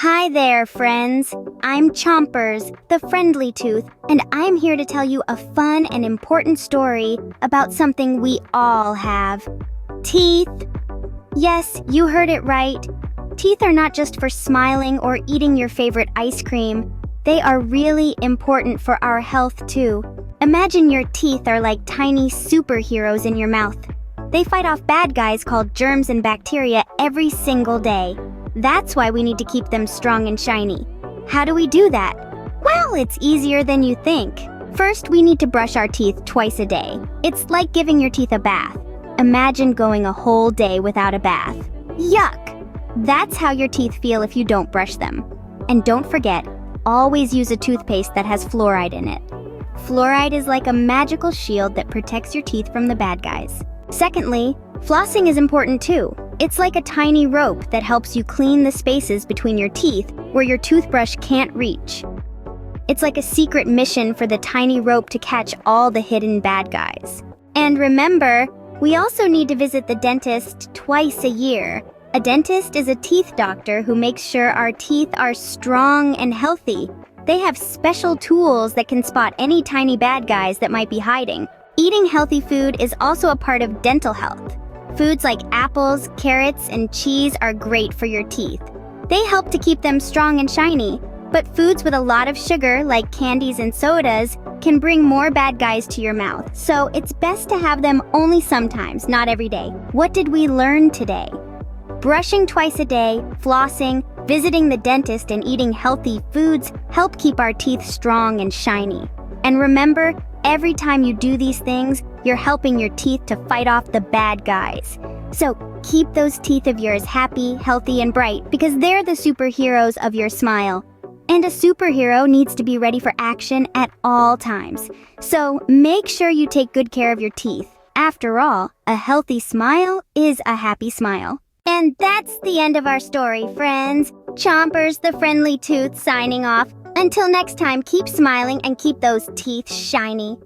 Hi there, friends. I'm Chompers, the friendly tooth, and I'm here to tell you a fun and important story about something we all have. Teeth. Yes, you heard it right. Teeth are not just for smiling or eating your favorite ice cream. They are really important for our health too. Imagine your teeth are like tiny superheroes in your mouth. They fight off bad guys called germs and bacteria every single day. That's why we need to keep them strong and shiny. How do we do that? Well, it's easier than you think. First, we need to brush our teeth twice a day. It's like giving your teeth a bath. Imagine going a whole day without a bath. Yuck! That's how your teeth feel if you don't brush them. And don't forget, always use a toothpaste that has fluoride in it. Fluoride is like a magical shield that protects your teeth from the bad guys. Secondly, flossing is important too. It's like a tiny rope that helps you clean the spaces between your teeth where your toothbrush can't reach. It's like a secret mission for the tiny rope to catch all the hidden bad guys. And remember, we also need to visit the dentist twice a year. A dentist is a teeth doctor who makes sure our teeth are strong and healthy. They have special tools that can spot any tiny bad guys that might be hiding. Eating healthy food is also a part of dental health. Foods like apples, carrots, and cheese are great for your teeth. They help to keep them strong and shiny, but foods with a lot of sugar, like candies and sodas, can bring more bad guys to your mouth, so it's best to have them only sometimes, not every day. What did we learn today? Brushing twice a day, flossing, visiting the dentist, and eating healthy foods help keep our teeth strong and shiny. And remember, every time you do these things, you're helping your teeth to fight off the bad guys. So keep those teeth of yours happy, healthy, and bright because they're the superheroes of your smile. And a superhero needs to be ready for action at all times. So make sure you take good care of your teeth. After all, a healthy smile is a happy smile. And that's the end of our story, friends. Chompers, the friendly tooth, signing off. Until next time, keep smiling and keep those teeth shiny.